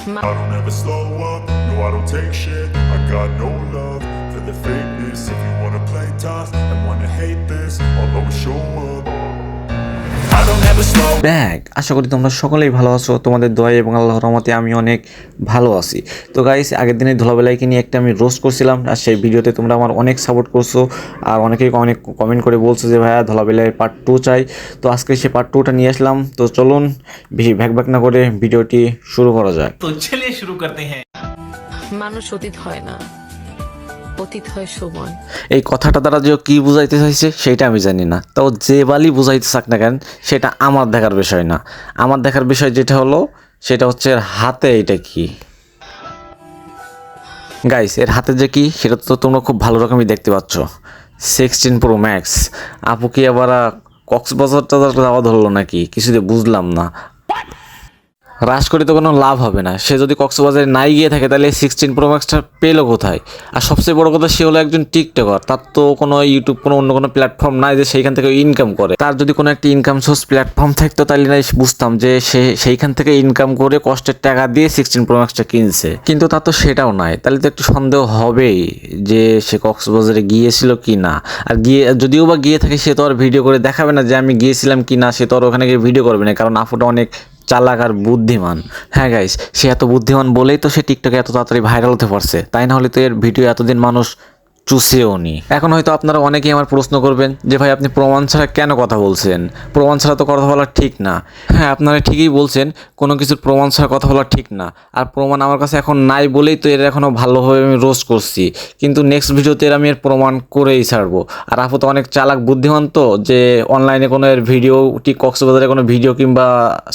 I don't ever slow up, no I don't take shit. I got no love for the fakeness. If you wanna play tough and wanna hate this, I'll always show up. I don't ever slow ব্যাগ আশা করি তোমরা সকলেই ভালো আছো। তোমাদের দোয়া এবং আল্লাহর রহমতে আমি অনেক ভালো আছি। তো গাইস, আগের দিনে ধুলাবেলাইকে নিয়ে একটা আমি রোস্ট করছিলাম, আর সেই ভিডিওতে তোমরা আমার অনেক সাপোর্ট করছো, আর অনেকেই অনেক কমেন্ট করে বলছো যে ভাইয়া ধুলাবেলাই পার্ট 2 চাই। তো আজকে সে পার্ট 2টা নিয়ে আসলাম। তো চলুন বেশি ভ্যাক না করে ভিডিওটি শুরু করা যাক। तो चलिए शुरू करते हैं। মানুষ অতীত হয় না, অতীত হয় সময়। এই কথাটা দ্বারা যে কি বুঝাইতে চাইছে সেটা আমি জানি না, তাও যে বালি বুঝাইতে চাক না কেন সেটা আমার দেখার বিষয় না। আমার দেখার বিষয় যেটা হলো সেটা হচ্ছে এর হাতে এটা কি। গাইস, এর হাতে যে কি সেটা তো তোমরা খুব ভালো রকমই দেখতে পাচ্ছ। 16 Pro Max। আপু কি আবার কক্সবাজার টাজার যাওয়া ধরলো নাকি? কিছুতে বুঝলাম না। রাশ করে তো কোনো লাভ হবে না। সে যদি কক্সবাজারে নাই গিয়ে থাকে তাহলে 16 Pro Maxটা পেলো কোথায়? আর সবচেয়ে বড় কথা, সে হলো একজন টিকটকার। তার তো কোনো ইউটিউব কোনো অন্য কোনো প্ল্যাটফর্ম নাই যে সেইখান থেকে ইনকাম করে। তার যদি কোনো একটা ইনকাম সোর্স প্ল্যাটফর্ম থাকতো তাহলে নাই বুঝতাম যে সে সেইখান থেকে ইনকাম করে কষ্টের টাকা দিয়ে 16 Pro Maxটা কিনছে। কিন্তু তার তো সেটাও নাই। তাহলে তো একটু সন্দেহ হবেই যে সে কক্সবাজারে গিয়েছিল কি না। আর যদিও বা গিয়ে থাকে, সে তো আর ভিডিও করে দেখাবে না যে আমি গিয়েছিলাম কি না। সে তো আর ওখানে গিয়ে ভিডিও করবে না, কারণ আপুটা অনেক চালাক আর বুদ্ধিমান। হ্যাঁ গাইস, সে এত বুদ্ধিমান বলেই তো সে টিকটকে এত তাড়াতাড়ি ভাইরাল হতে পারছে। তাই না হলে তো এর ভিডিও এতদিন মানুষ চুষেও নি। এখন হয়তো আপনারা অনেকেই আমার প্রশ্ন করবেন যে ভাই আপনি প্রমাণ ছাড়া কেন কথা বলছেন? প্রমাণ ছাড়া তো কথা বলা ঠিক না। হ্যাঁ, আপনারা ঠিকই বলছেন, কোনো কিছুর প্রমাণ ছাড়া কথা বলা ঠিক না। আর প্রমাণ আমার কাছে এখন নাই বলেই তো এর এখনও ভালোভাবে আমি রোস্ট করছি। কিন্তু নেক্সট ভিডিওতে আমি এর প্রমাণ করেই ছাড়বো। আর আপু তো অনেক চালাক বুদ্ধিমান, তো যে অনলাইনে কোনো এর ভিডিও কক্সবাজারে কোনো ভিডিও কিংবা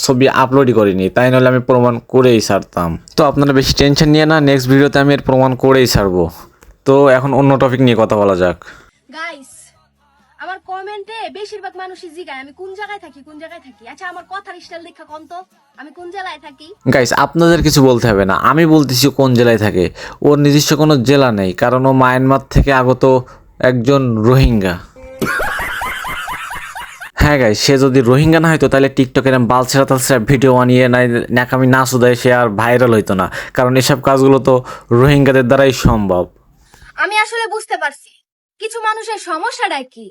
ছবি আপলোডই করিনি, তাই নাহলে আমি প্রমাণ করেই ছাড়তাম। তো আপনারা বেশি টেনশন নিয়ে না, নেক্সট ভিডিওতে আমি এর প্রমাণ করেই ছাড়বো। তো এখন অন্য টপিক নিয়ে কথা বলা যাক। গাইস, আমার কমেন্টে বেশিরভাগ মানুষই জিগায় আমি কোন জায়গায় থাকি কোন জায়গায় থাকি। আচ্ছা, আমার কথার স্টাইল দেখা কোন তো আমি কোন জেলায় থাকি? গাইস, আপনাদের কিছু বলতে হবে না, আমি বলতেছি কোন জেলায় থাকে। ওর নিজস্ব কোনো জেলা নেই, কারণ ও মায়ানমার থেকে আগত একজন রোহিঙ্গা। হ্যাঁ গাইস, সে যদি রোহিঙ্গা না হয়তো তাহলে টিকটকের বালছেরা তালছেরা ভিডিও বানিয়ে নাকামি না শুধায় সে আর ভাইরাল হইতো না, কারণ এসব কাজগুলো তো রোহিঙ্গাদের দ্বারাই সম্ভব। আমি আসলে বুঝতে পারছি কিছু মানুষের সমস্যাটা কি।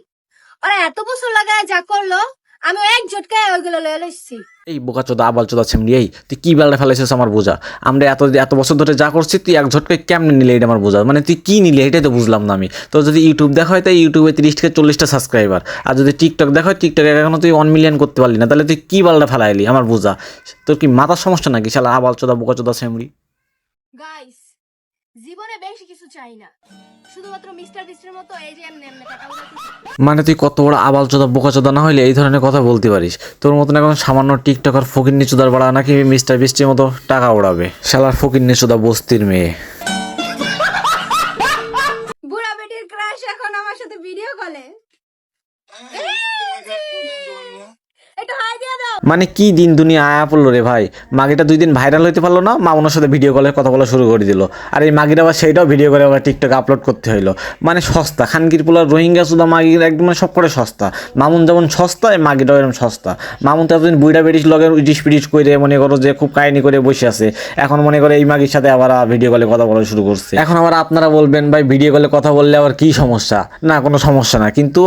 ওরা এত বছর লাগায় যা করলো, আমি এক ঝটকায় ওইগুলো লয়ে লইছি। এই বোকাচোদা আবালচোদা ছেমড়ি, এই তুই কি বেলটা ফেলাইছিস আমার বোঝা? আমরা এত বছর ধরে যা করছি তুই এক ঝটকায় কেমনে নিলে এটা আমার বোঝা? মানে তুই কি নিলে এটাই তো বুঝলাম না আমি। তো যদি ইউটিউব দেখা হয় তাই ইউটিউবে 30 থেকে 40টা সাবস্ক্রাইবার, আর যদি টিকটক দেখা হয় টিকটকে এখনো তুই 1 মিলিয়ন করতে পারলি না, তাহলে তুই কি বেলটা ফেলাইলি আমার বোঝা? তোর কি মাথার সমস্যা নাকি শালা আবালচোদা বোকাচোদা ছেমড়ি? গাইস, জীবনে বেশি কিছু চাই না, শুধুমাত্র মিস্টার বিস্টের মতো এই যে এমনি এমনি টাকা উড়াইতেছি। মানে তুই কত বড় আবালচোদা বোকাচোদা না হইলে এই ধরনের কথা বলতে পারিস? তোর মতন এখন সামান্য টিকটকার ফকিন্নি চোদার বাড়া নাকি মিস্টার বৃষ্টির মতো টাকা উড়াবে? শালার ফকিন্নি চোদা বস্তির মেয়ে। বুড়া বেটির ক্রাশ এখন আমার সাথে ভিডিও কলে। একটু হাই দিয়ে দাও। মানে কি দিন দুনিয়া আয়া পড়লো রে ভাই। মাগিটা 2 দিন ভাইরাল হইতে পারলো না, মা ওনার সাথে ভিডিও কলে কথা বলা শুরু করে দিল। আর এই মাগিটা আবার সেইটাও ভিডিও করে আবার টিকটকে আপলোড করতে হইলো। মানে সস্তা খানকির পোলার রোহিঙ্গা সুদা মাগির একদম মানে সব করে সস্তা। মামুন যেমন সস্তা, এই মাগিটাও এরকম সস্তা। মামুন তো এতদিন বুইড়া বেটিস লগে ইটিস পিটিস করে মনে করো যে খুব কাহিনী করে বসে আছে, এখন মনে করে এই মাগির সাথে আবার ভিডিও কলে কথা বলা শুরু করছে। এখন আবার আপনারা বলবেন ভাই ভিডিও কলে কথা বললে আবার কি সমস্যা? না, কোনো সমস্যা না। কিন্তু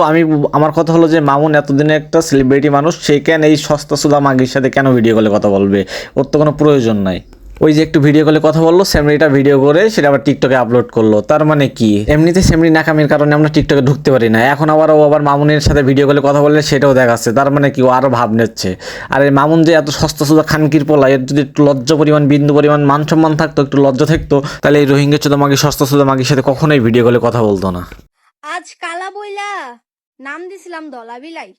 আমার কথা হলো যে মামুন এতদিনে একটা সেলিব্রিটি মানুষ, সে কেন এই সস্তা সুদা মাগির সাথে কেন ভিডিও কলে কথা বলবে? ওর তো কোনো প্রয়োজন নাই। ওই যে একটু ভিডিও কলে কথা বললো, সেমরিটা ভিডিও করে সেটা আবার টিকটকে আপলোড করলো। তার মানে কি? এমনিতে সেমরি নাকামির কারণে আমরা টিকটকে ঢুকতে পারি না, এখন আবার ও আবার মামুনের সাথে ভিডিও কলে কথা বললে সেটাও দেখাচ্ছে। তার মানে কি? ও আরো ভাব নিচ্ছে। আর এই মামুন যে এত সস্তা সুদা খানকির পোলা, এর যদি একটু লজ্জা পরিমাণ বিন্দু পরিমাণ মান সম্মান থাকতো, একটু লজ্জা থাকতো, তাহলে এই রোহিঙ্গা চোদা মাগি সস্তা সুদা মাগির সাথে কখনোই ভিডিও কলে কথা বলতো না। আজ কালা বইলা নাম দিছিলাম দলা বিলাই,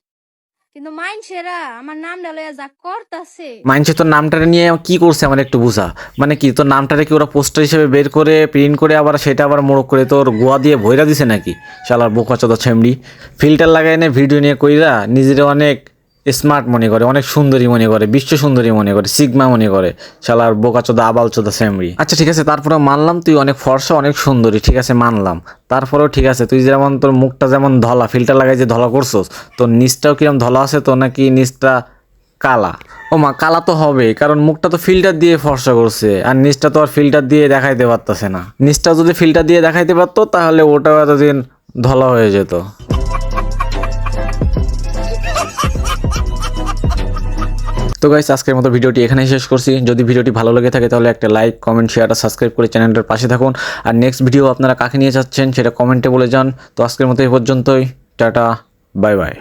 কিন্তু মাইনছেরা আমার নাম ডালয়া যা করতাছে। মাইনছে তোর নামটারে নিয়ে কি করছে আমার একটু বুঝা। মানে কি তোর নামটারে কি ওরা পোস্টার হিসেবে বের করে প্রিন্ট করে আবার সেটা আবার মোড়ক করে তোর গোয়া দিয়ে ভইরা দিছে নাকি? শালার বোকাচোদা ছেমড়ি। ফিল্টার লাগাই এনে ভিডিও নিয়ে কইরা নিজেরা অনেক স্মার্ট মনে করে, অনেক সুন্দরী মনে করে, বিশ্ব সুন্দরী মনে করে, সিগমা মনে করে। শালার বোকাচোদা আবালচোদা ছেমড়ি। আচ্ছা ঠিক আছে, তারপরে মানলাম তুই অনেক ফর্সা অনেক সুন্দরী, ঠিক আছে মানলাম। তারপরেও ঠিক আছে, তুই যেমন তোর মুখটা যেমন ধলা, ফিল্টার লাগাই যে ধলা করছোস, তোর নিচটাও কিরম ধলা আছে তো, নাকি নিচটা কালা? ও মা, কালা তো হবে, কারণ মুখটা তো ফিল্টার দিয়ে ফর্সা করছে, আর নিচটা তো আর ফিল্টার দিয়ে দেখাইতে পারতেছে না। নিচটা যদি ফিল্টার দিয়ে দেখাইতে পারতো তাহলে ওটাও এতদিন ধলা হয়ে যেত। তো গাইস, আজকের মতো ভিডিওটি এখানেই শেষ করছি। যদি ভিডিওটি ভালো লেগে থাকে তাহলে একটা লাইক, কমেন্ট, শেয়ার আর সাবস্ক্রাইব করে চ্যানেলটার পাশে থাকুন। আর নেক্সট ভিডিও আপনারা কাকে নিয়ে যাচ্ছেন সেটা কমেন্টে বলে যান। তো আজকের মতো এই পর্যন্তই, টাটা, বাই বাই।